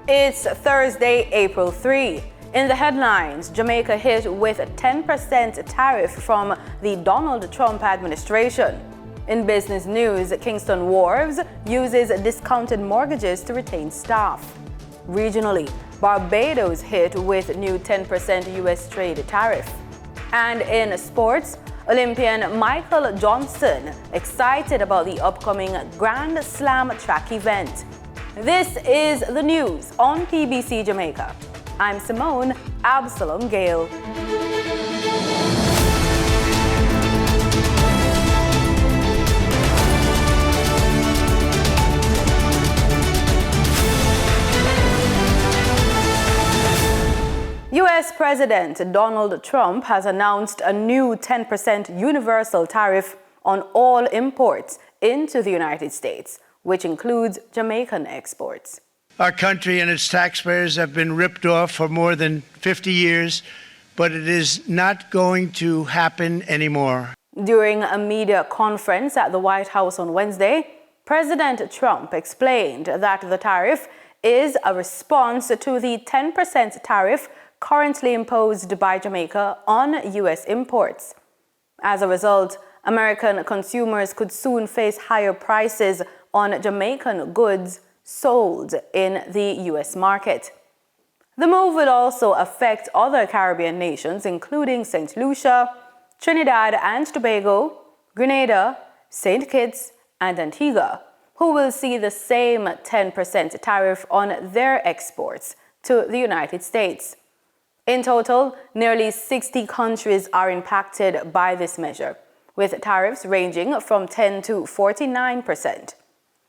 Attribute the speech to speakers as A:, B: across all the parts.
A: It's Thursday, April 3. In the headlines, Jamaica hit with a 10% tariff from the Donald Trump administration. In business news, Kingston Wharves uses discounted mortgages to retain staff. Regionally, Barbados hit with new 10% U.S. trade tariff. And in sports, Olympian Michael Johnson excited about the upcoming Grand Slam track event. This is the news on PBC Jamaica. I'm Simone Absalom Gale. U.S. President Donald Trump has announced a new 10% universal tariff on all imports into the United States, which includes Jamaican exports.
B: Our country and its taxpayers have been ripped off for more than 50 years, but it is not going to happen anymore.
A: During a media conference at the White House on Wednesday, President Trump explained that the tariff is a response to the 10% tariff currently imposed by Jamaica on U.S. imports. As a result, American consumers could soon face higher prices on Jamaican goods sold in the U.S. market. The move will also affect other Caribbean nations, including St. Lucia, Trinidad and Tobago, Grenada, St. Kitts, and Antigua, who will see the same 10% tariff on their exports to the United States. In total, nearly 60 countries are impacted by this measure, with tariffs ranging from 10 to 49%.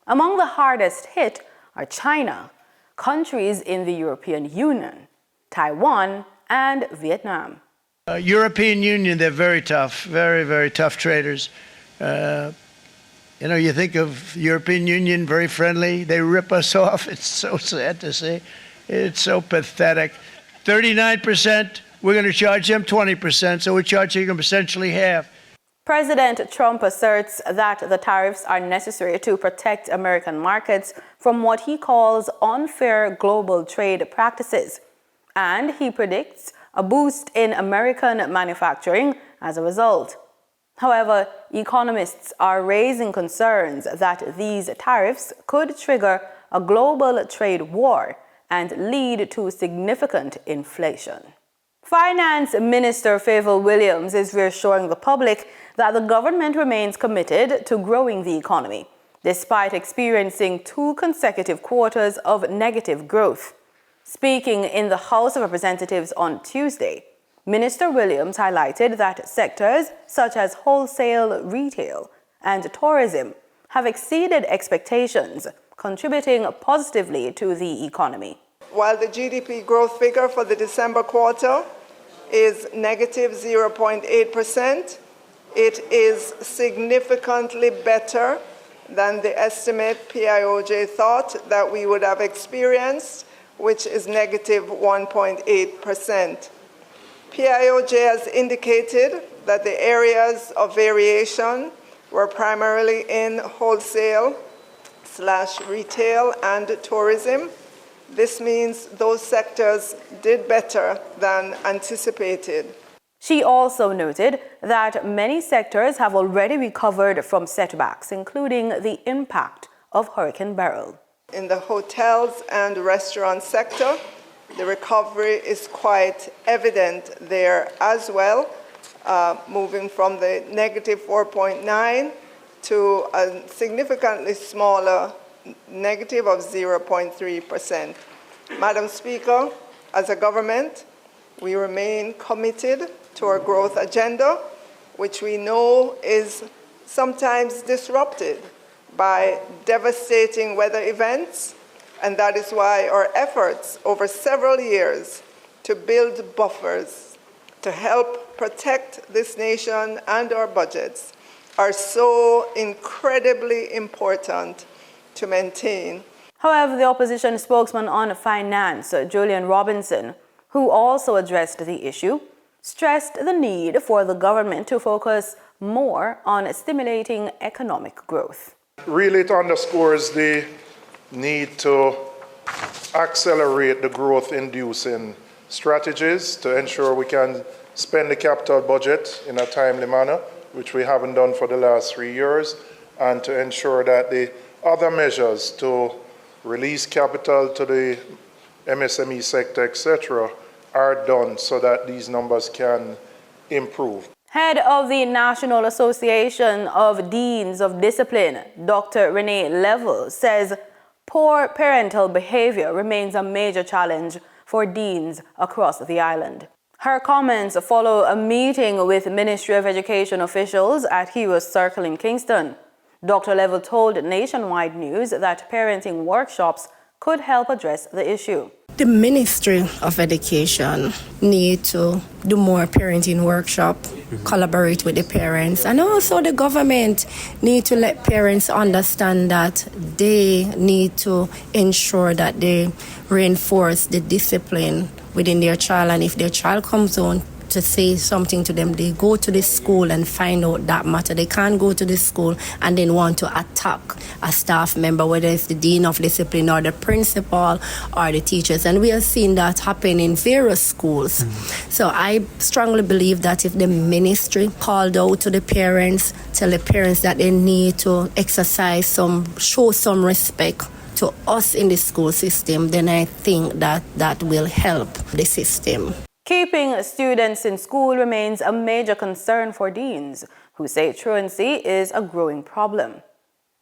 A: Among the hardest hit are China, countries in the European Union, Taiwan, and Vietnam.
B: European Union, they're very tough, very, very tough traders. You think of European Union, very friendly. They rip us off. It's so sad to see. It's so pathetic. 39%, we're going to charge them 20%, so we're charging them essentially half.
A: President Trump asserts that the tariffs are necessary to protect American markets from what he calls unfair global trade practices, and he predicts a boost in American manufacturing as a result. However, economists are raising concerns that these tariffs could trigger a global trade war and lead to significant inflation. Finance Minister Favour Williams is reassuring the public that the government remains committed to growing the economy, despite experiencing 2 consecutive quarters of negative growth. Speaking in the House of Representatives on Tuesday, Minister Williams highlighted that sectors such as wholesale, retail, and tourism have exceeded expectations, contributing positively to the economy.
C: While the GDP growth figure for the December quarter is negative 0.8%, it is significantly better than the estimate PIOJ thought that we would have experienced, which is negative 1.8%. PIOJ has indicated that the areas of variation were primarily in wholesale/retail and tourism. This means those sectors did better than anticipated.
A: She also noted that many sectors have already recovered from setbacks, including the impact of Hurricane Beryl.
C: In the hotels and restaurant sector, the recovery is quite evident there as well, moving from the negative 4.9 to a significantly smaller negative of 0.3%. Madam Speaker, as a government, we remain committed to our growth agenda, which we know is sometimes disrupted by devastating weather events, and that is why our efforts over several years to build buffers to help protect this nation and our budgets are so incredibly important to maintain.
A: However, the opposition spokesman on finance, Julian Robinson, who also addressed the issue, stressed the need for the government to focus more on stimulating economic growth.
D: Really, it underscores the need to accelerate the growth-inducing strategies to ensure we can spend the capital budget in a timely manner, which we haven't done for the last 3 years, and to ensure that the other measures to release capital to the MSME sector, etc., are done so that these numbers can improve.
A: Head of the National Association of Deans of Discipline, Dr. Renee Level, says poor parental behavior remains a major challenge for deans across the island. Her comments follow a meeting with Ministry of Education officials at Heroes Circle in Kingston. Dr. Level told Nationwide News that parenting workshops could help address the issue.
E: The Ministry of Education need to do more parenting workshop, collaborate with the parents, and also the government need to let parents understand that they need to ensure that they reinforce the discipline within their child, and if their child comes on to say something to them, they go to the school and find out that matter. They can't go to the school and then want to attack a staff member, whether it's the dean of discipline or the principal or the teachers. And we have seen that happen in various schools. So I strongly believe that if the ministry called out to the parents, tell the parents that they need to show some respect to us in the school system, then I think that will help the system.
A: Keeping students in school remains a major concern for deans, who say truancy is a growing problem.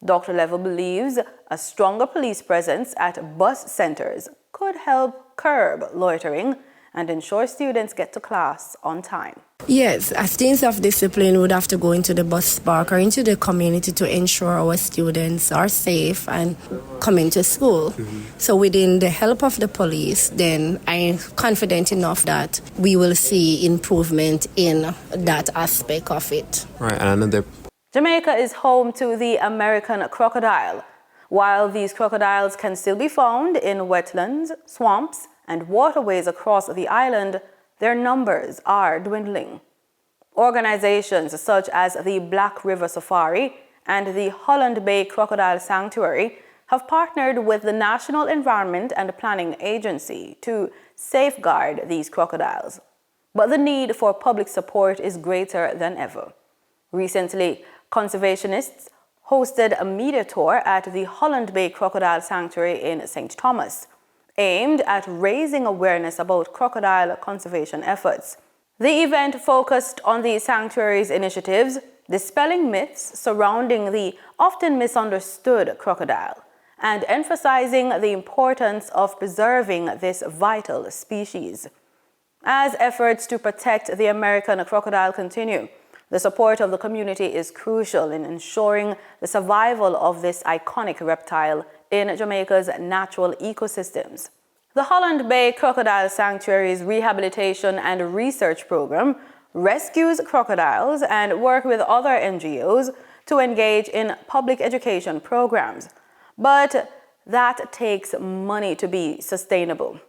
A: Dr. Level believes a stronger police presence at bus centers could help curb loitering and ensure students get to class on time.
E: Yes, as deans of discipline would have to go into the bus park or into the community to ensure our students are safe and coming to school. So within the help of the police, then I'm confident enough that we will see improvement in that aspect of it.
F: Right, and another.
A: Jamaica is home to the American crocodile. While these crocodiles can still be found in wetlands, swamps, and waterways across the island, their numbers are dwindling. Organizations such as the Black River Safari and the Holland Bay Crocodile Sanctuary have partnered with the National Environment and Planning Agency to safeguard these crocodiles. But the need for public support is greater than ever. Recently, conservationists hosted a media tour at the Holland Bay Crocodile Sanctuary in St. Thomas, aimed at raising awareness about crocodile conservation efforts. The event focused on the sanctuary's initiatives, dispelling myths surrounding the often misunderstood crocodile, and emphasizing the importance of preserving this vital species. As efforts to protect the American crocodile continue, the support of the community is crucial in ensuring the survival of this iconic reptile in Jamaica's natural ecosystems. The Holland Bay Crocodile Sanctuary's rehabilitation and research program rescues crocodiles and work with other NGOs to engage in public education programs. But that takes money to be sustainable.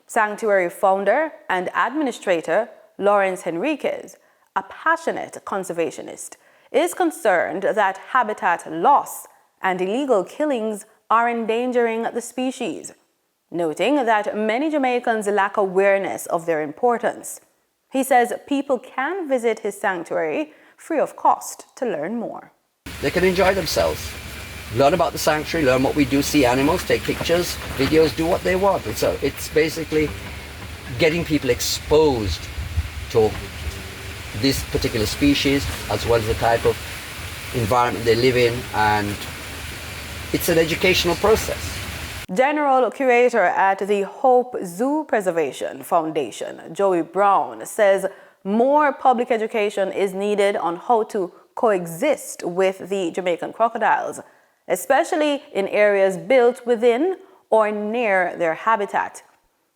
A: Sanctuary founder and administrator Lawrence Henriquez, a passionate conservationist, is concerned that habitat loss and illegal killings are endangering the species, noting that many Jamaicans lack awareness of their importance. He says people can visit his sanctuary free of cost to learn more.
G: They can enjoy themselves, learn about the sanctuary, learn what we do, see animals, take pictures, videos, do what they want. It's basically getting people exposed to this particular species as well as the type of environment they live in, and it's an educational process.
A: General Curator at the Hope Zoo Preservation Foundation, Joey Brown, says more public education is needed on how to coexist with the Jamaican crocodiles, especially in areas built within or near their habitat.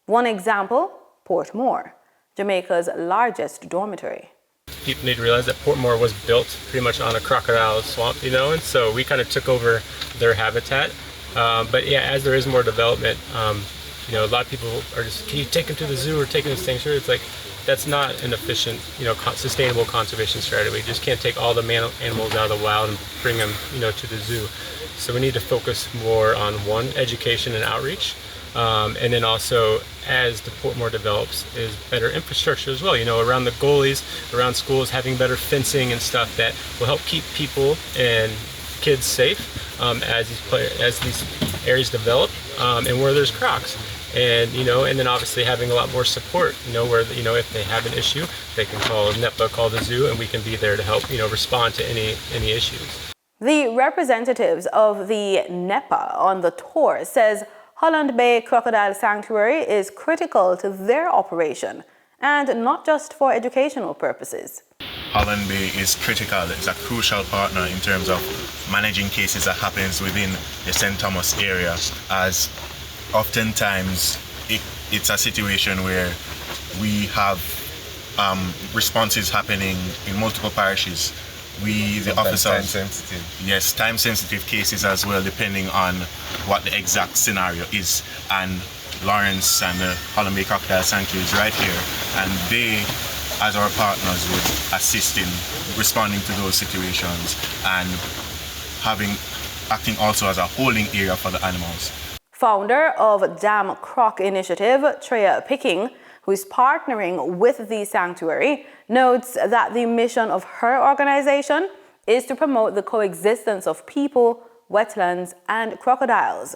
A: One example, Portmore, Jamaica's largest dormitory.
H: People need to realize that Portmore was built pretty much on a crocodile swamp, and so we kind of took over their habitat. But yeah, as there is more development, a lot of people are just, can you take them to the zoo or take them to the sanctuary? It's like, that's not an efficient, sustainable conservation strategy. We just can't take all the animals out of the wild and bring them, to the zoo. So we need to focus more on, one, education and outreach, And then also, as the Portmore develops, is better infrastructure as well. You know, around the goalies, around schools, having better fencing and stuff that will help keep people and kids safe as these areas develop, and where there's crocs. And and then obviously having a lot more support, where if they have an issue, they can call NEPA, call the zoo, and we can be there to help respond to any issues.
A: The representatives of the NEPA on the tour says Holland Bay Crocodile Sanctuary is critical to their operation, and not just for educational purposes.
F: Holland Bay is critical. It's a crucial partner in terms of managing cases that happens within the St. Thomas area, as oftentimes it's a situation where we have responses happening in multiple parishes. The officers,
I: time sensitive.
F: Yes, time sensitive cases as well, depending on what the exact scenario is. And Lawrence and the Holland Bay Crocodile Sanctuary is right here, and they, as our partners, would assist in responding to those situations and acting also as a holding area for the animals.
A: Founder of Dam Croc Initiative, Treya Picking, who is partnering with the sanctuary, notes that the mission of her organization is to promote the coexistence of people, wetlands, and crocodiles.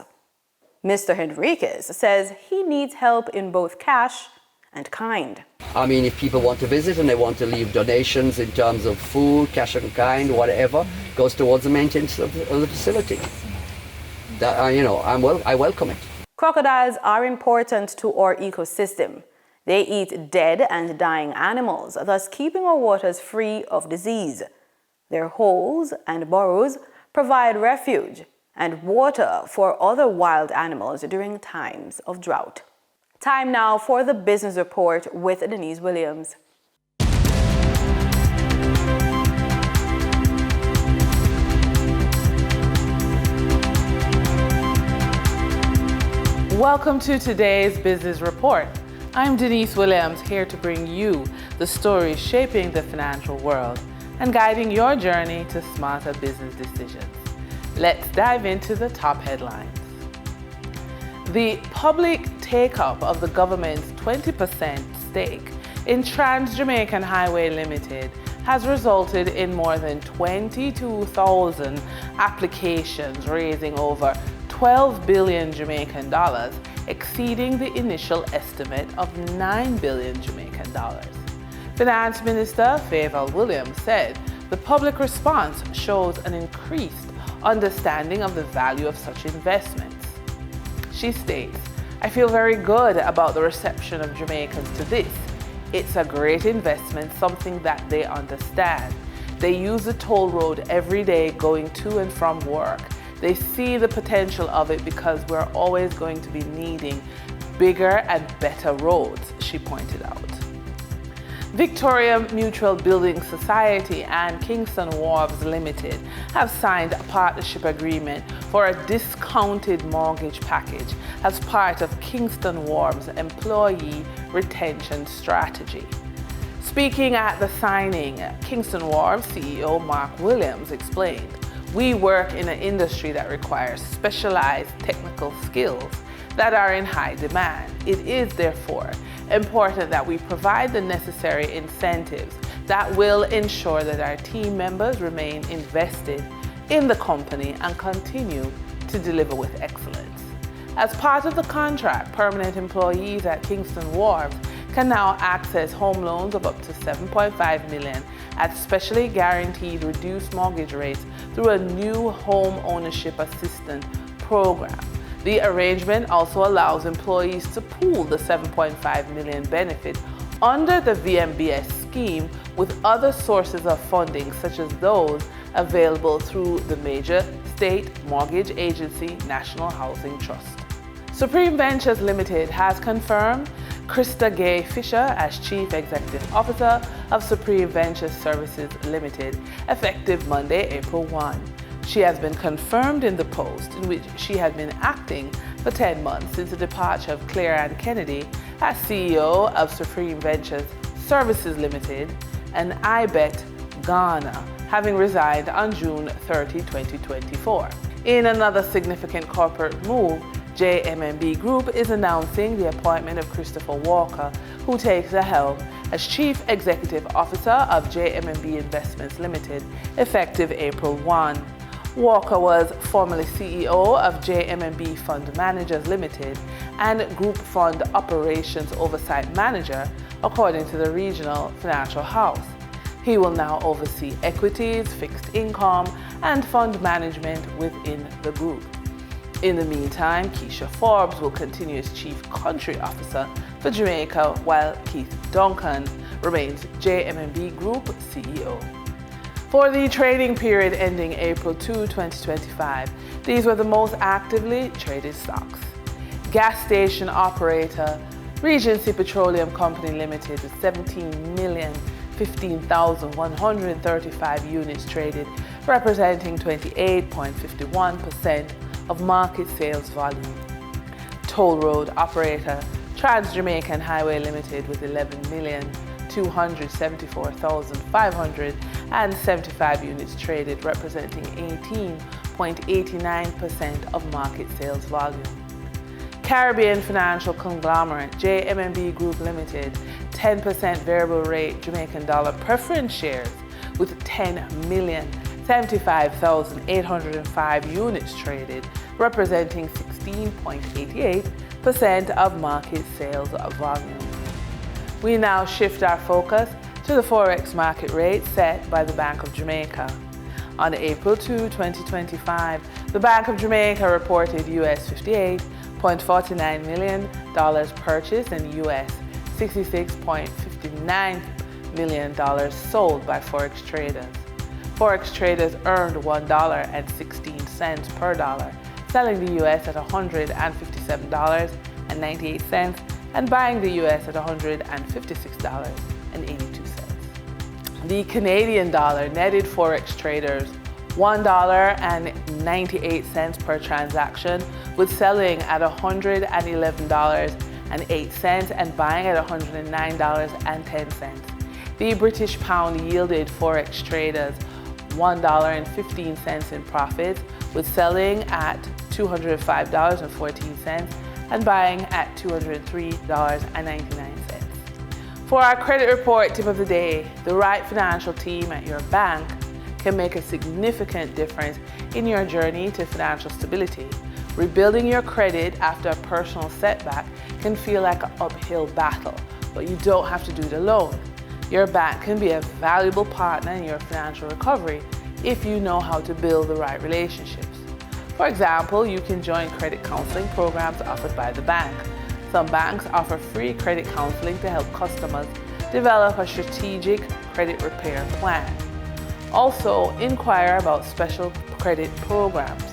A: Mr. Henriquez says he needs help in both cash and kind.
G: I mean, if people want to visit and they want to leave donations in terms of food, cash and kind, whatever, goes towards the maintenance of the facility. That, I welcome it.
A: Crocodiles are important to our ecosystem. They eat dead and dying animals, thus keeping our waters free of disease. Their holes and burrows provide refuge and water for other wild animals during times of drought. Time now for the Business Report with Denise Williams.
J: Welcome to today's Business Report. I'm Denise Williams, here to bring you the stories shaping the financial world and guiding your journey to smarter business decisions. Let's dive into the top headlines. The public take-up of the government's 20% stake in Trans-Jamaican Highway Limited has resulted in more than 22,000 applications, raising over 12 billion Jamaican dollars, exceeding the initial estimate of 9 billion Jamaican dollars. Finance Minister Favour Williams said the public response shows an increased understanding of the value of such investments. She states, "I feel very good about the reception of Jamaicans to this. It's a great investment, something that they understand. They use the toll road every day going to and from work. They see the potential of it because we're always going to be needing bigger and better roads," she pointed out. Victoria Mutual Building Society and Kingston Wharves Limited have signed a partnership agreement for a discounted mortgage package as part of Kingston Wharves' employee retention strategy. Speaking at the signing, Kingston Wharves CEO Mark Williams explained, "We work in an industry that requires specialized technical skills that are in high demand. It is therefore important that we provide the necessary incentives that will ensure that our team members remain invested in the company and continue to deliver with excellence." As part of the contract, permanent employees at Kingston Wharves can now access home loans of up to $7.5 million at specially guaranteed reduced mortgage rates through a new home ownership assistance program. The arrangement also allows employees to pool the $7.5 million benefit under the VMBS scheme with other sources of funding, such as those available through the major state mortgage agency, National Housing Trust. Supreme Ventures Limited has confirmed Krista Gay Fisher as Chief Executive Officer of Supreme Ventures Services Limited, effective Monday, April 1. She has been confirmed in the post, in which she had been acting for 10 months since the departure of Claire Ann Kennedy as CEO of Supreme Ventures Services Limited and Ibet Ghana, having resigned on June 30, 2024. In another significant corporate move, JMMB Group is announcing the appointment of Christopher Walker, who takes the helm as Chief Executive Officer of JMMB Investments Limited, effective April 1. Walker was formerly CEO of JMMB Fund Managers Limited and Group Fund Operations Oversight Manager, according to the Regional Financial House. He will now oversee equities, fixed income, and fund management within the group. In the meantime, Keisha Forbes will continue as Chief Country Officer for Jamaica, while Keith Duncan remains JMMB Group CEO. For the trading period ending April 2, 2025, these were the most actively traded stocks. Gas station operator Regency Petroleum Company Limited with 17,015,135 units traded, representing 28.51% of market sales volume. Toll road operator Trans-Jamaican Highway Limited with 11,274,575 units traded, representing 18.89% of market sales volume. Caribbean Financial Conglomerate JMMB Group Limited 10% variable rate Jamaican dollar preference shares with 10,075,805 units traded, representing 16.88% of market sales volume. We now shift our focus to the Forex market rate set by the Bank of Jamaica. On April 2, 2025, the Bank of Jamaica reported US $58.49 million purchased and US $66.59 million sold by Forex traders. Forex traders earned $1.16 per dollar, selling the US at $157.98 and buying the US at $156.82. The Canadian dollar netted Forex traders $1.98 per transaction, with selling at $111.08 and buying at $109.10. The British pound yielded Forex traders $1.15 in profit, with selling at $205.14 and buying at $203.99. For our credit report tip of the day, the right financial team at your bank can make a significant difference in your journey to financial stability. Rebuilding your credit after a personal setback can feel like an uphill battle, but you don't have to do it alone. Your bank can be a valuable partner in your financial recovery if you know how to build the right relationships. For example, you can join credit counseling programs offered by the bank. Some banks offer free credit counseling to help customers develop a strategic credit repair plan. Also, inquire about special credit programs.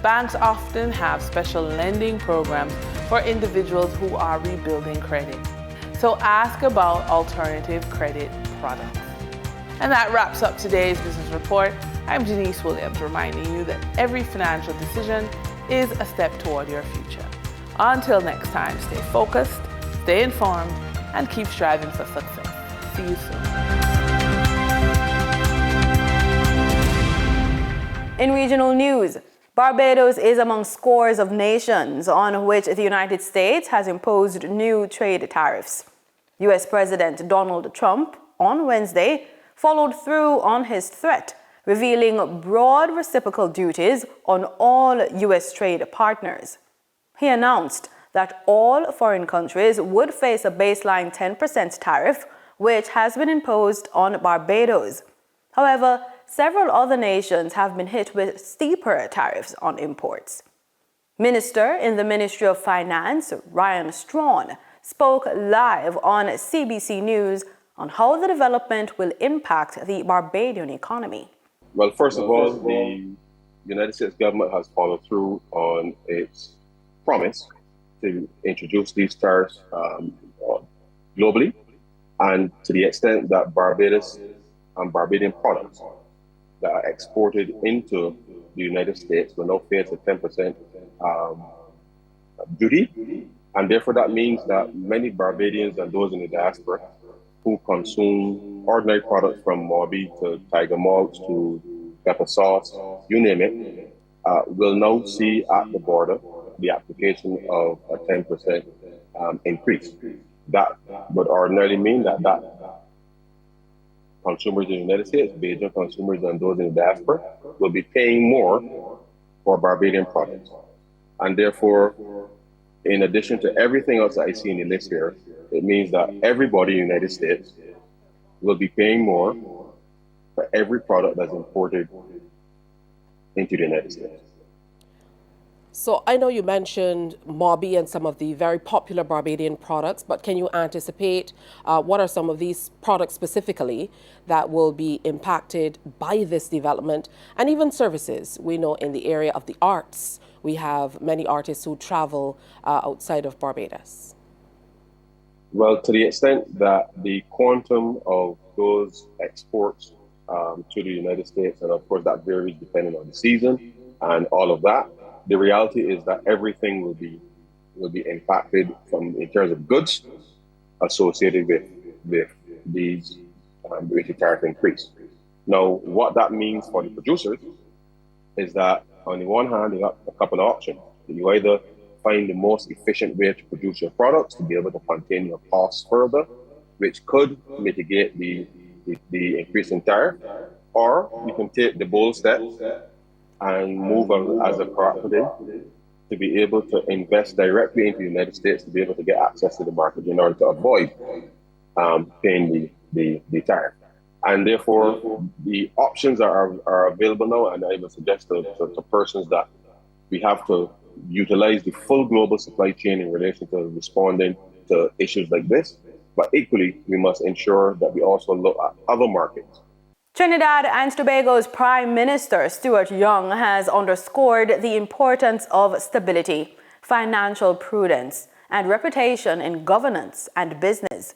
J: Banks often have special lending programs for individuals who are rebuilding credit. So ask about alternative credit products. And that wraps up today's business report. I'm Denise Williams, reminding you that every financial decision is a step toward your future. Until next time, stay focused, stay informed, and keep striving for success. See you soon.
A: In regional news, Barbados is among scores of nations on which the United States has imposed new trade tariffs. U.S. President Donald Trump on Wednesday followed through on his threat, revealing broad reciprocal duties on all U.S. trade partners. He announced that all foreign countries would face a baseline 10% tariff, which has been imposed on Barbados. However, several other nations have been hit with steeper tariffs on imports. Minister in the Ministry of Finance, Ryan Strawn, spoke live on CBC News on how the development will impact the Barbadian economy.
I: Well, first of all, the United States government has followed through on its promise to introduce these tariffs globally, and to the extent that Barbados and Barbadian products that are exported into the United States will now face a 10% duty. And therefore that means that many Barbadians and those in the diaspora who consume ordinary products from Morby to Tiger Malts to pepper sauce, you name it, will now see at the border the application of a 10% increase. That would ordinarily mean that consumers in the United States, Bajan consumers and those in the diaspora, will be paying more for Barbadian products. And therefore, in addition to everything else that I see in the list here, it means that everybody in the United States will be paying more for every product that's imported into the United States.
K: So I know you mentioned Mobi and some of the very popular Barbadian products, but can you anticipate what are some of these products specifically that will be impacted by this development, and even services? We know in the area of the arts, we have many artists who travel outside of Barbados.
I: Well, to the extent that the quantum of those exports to the United States, and of course that varies depending on the season and all of that, the reality is that everything will be impacted in terms of goods associated with these with the tariff increase. Now, what that means for the producers is that on the one hand, you have a couple of options. You either find the most efficient way to produce your products to be able to contain your costs further, which could mitigate the increase in tariff, or you can take the bold steps and move as a cooperative to be able to invest directly into the United States to be able to get access to the market in order to avoid paying the tariff. And therefore, the options are available now, and I would suggest to persons that we have to utilize the full global supply chain in relation to responding to issues like this. But equally, we must ensure that we also look at other markets.
A: Trinidad and Tobago's Prime Minister Stuart Young has underscored the importance of stability, financial prudence, and reputation in governance and business.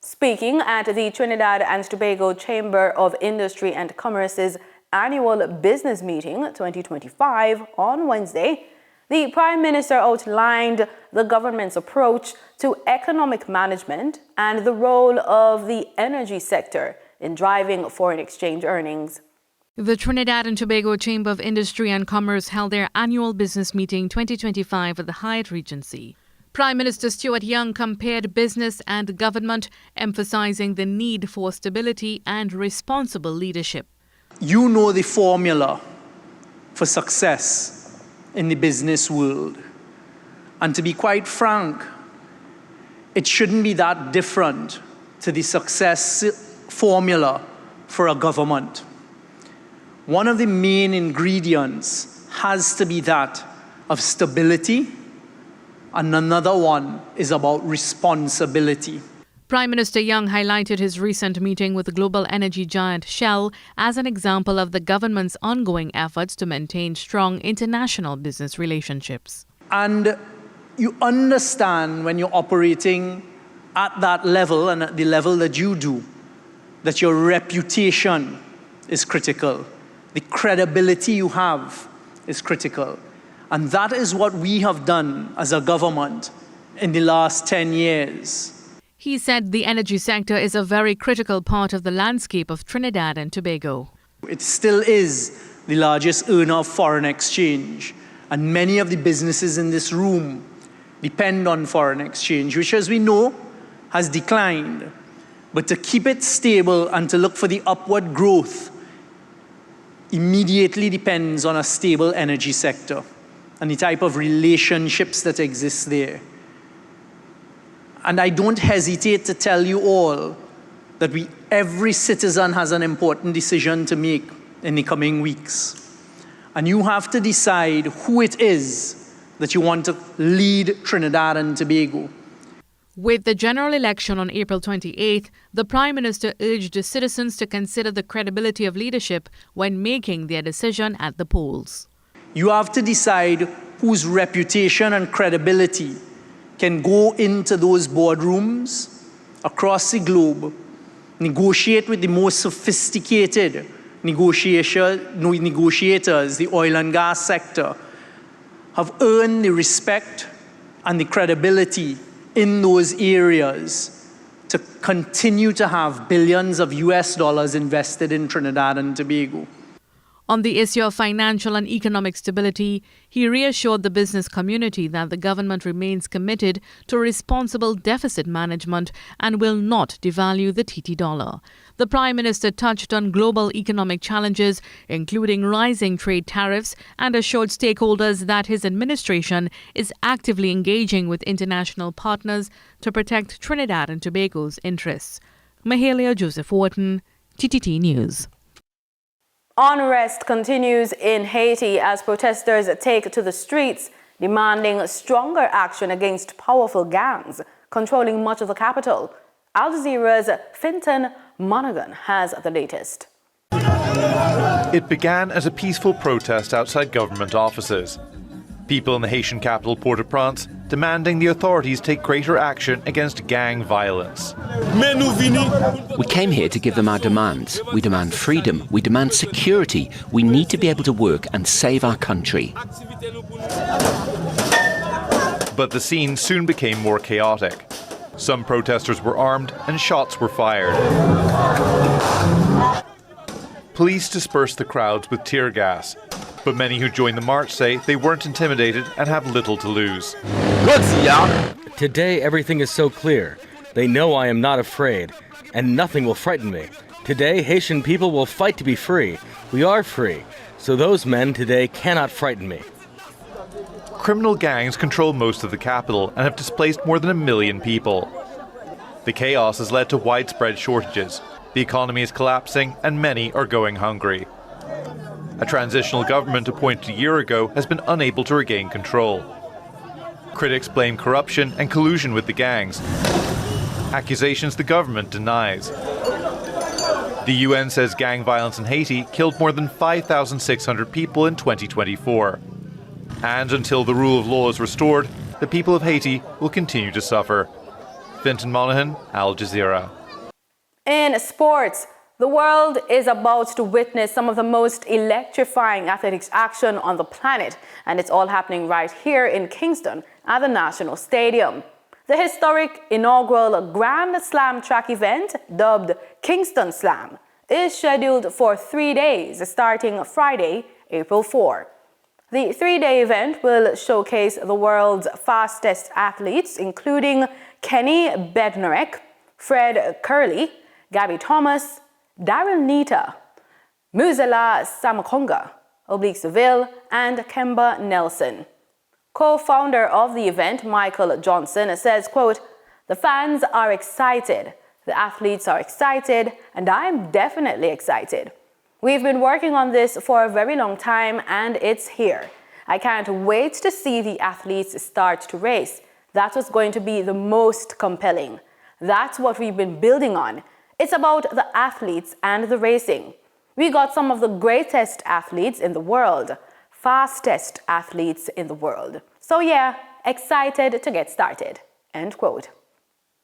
A: Speaking at the Trinidad and Tobago Chamber of Industry and Commerce's annual business meeting 2025 on Wednesday, the Prime Minister outlined the government's approach to economic management and the role of the energy sector in driving foreign exchange earnings.
L: The Trinidad and Tobago Chamber of Industry and Commerce held their annual business meeting 2025 at the Hyatt Regency. Prime Minister Stuart Young compared business and government, emphasizing the need for stability and responsible leadership.
M: You know the formula for success in the business world. And to be quite frank, it shouldn't be that different to the success formula for a government. One of the main ingredients has to be that of stability, and another one is about responsibility.
L: Prime Minister Young highlighted his recent meeting with the global energy giant Shell as an example of the government's ongoing efforts to maintain strong international business relationships.
M: And you understand when you're operating at that level and at the level that you do, that your reputation is critical. The credibility you have is critical. And that is what we have done as a government in the last 10 years.
L: He said the energy sector is a very critical part of the landscape of Trinidad and Tobago.
M: It still is the largest earner of foreign exchange. And many of the businesses in this room depend on foreign exchange, which, as we know, has declined. But to keep it stable and to look for the upward growth immediately depends on a stable energy sector and the type of relationships that exist there. And I don't hesitate to tell you all that every citizen has an important decision to make in the coming weeks. And you have to decide who it is that you want to lead Trinidad and Tobago.
L: With the general election on April 28th, the Prime Minister urged the citizens to consider the credibility of leadership when making their decision at the polls.
M: You have to decide whose reputation and credibility can go into those boardrooms across the globe, negotiate with the most sophisticated negotiators, the oil and gas sector, have earned the respect and the credibility in those areas to continue to have billions of US dollars invested in Trinidad and Tobago.
L: On the issue of financial and economic stability, he reassured the business community that the government remains committed to responsible deficit management and will not devalue the TT dollar. The Prime Minister touched on global economic challenges, including rising trade tariffs, and assured stakeholders that his administration is actively engaging with international partners to protect Trinidad and Tobago's interests. Mahalia Joseph Wharton, TTT News.
A: Unrest continues in Haiti as protesters take to the streets demanding stronger action against powerful gangs controlling much of the capital. Al Jazeera's Fintan Monaghan has the latest.
N: It began as a peaceful protest outside government offices. People in the Haitian capital Port-au-Prince demanding the authorities take greater action against gang violence.
O: We came here to give them our demands. We demand freedom. We demand security. We need to be able to work and save our country.
N: But the scene soon became more chaotic. Some protesters were armed and shots were fired. Police dispersed the crowds with tear gas. But many who joined the march say they weren't intimidated and have little to lose.
P: Today everything is so clear. They know I am not afraid, and nothing will frighten me. Today Haitian people will fight to be free. We are free, so those men today cannot frighten me.
N: Criminal gangs control most of the capital and have displaced more than 1 million people. The chaos has led to widespread shortages. The economy is collapsing and many are going hungry. A transitional government appointed a year ago has been unable to regain control. Critics blame corruption and collusion with the gangs, accusations the government denies. The UN says gang violence in Haiti killed more than 5,600 people in 2024. And until the rule of law is restored, the people of Haiti will continue to suffer. Fintan Monaghan, Al Jazeera.
A: In sports, the world is about to witness some of the most electrifying athletics action on the planet, and it's all happening right here in Kingston at the National Stadium. The historic inaugural Grand Slam track event, dubbed Kingston Slam, is scheduled for 3 days starting Friday, April 4. The 3-day event will showcase the world's fastest athletes, including Kenny Bednarek, Fred Curley, Gabby Thomas, Daryl Nita, Muzela Samakonga, Oblique Seville, and Kemba Nelson. Co-founder of the event, Michael Johnson, says, quote, "The fans are excited, the athletes are excited, and I'm definitely excited. We've been working on this for a very long time, and it's here. I can't wait to see the athletes start to race. That's what's going to be the most compelling. That's what we've been building on. It's about the athletes and the racing. We got some of the greatest athletes in the world, fastest athletes in the world. So yeah, excited to get started." End quote.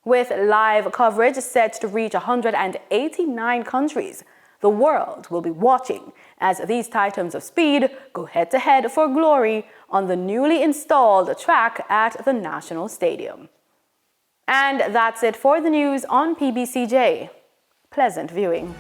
A: With live coverage set to reach 189 countries, the world will be watching as these titans of speed go head-to-head for glory on the newly installed track at the National Stadium. And that's it for the news on PBCJ. Pleasant viewing.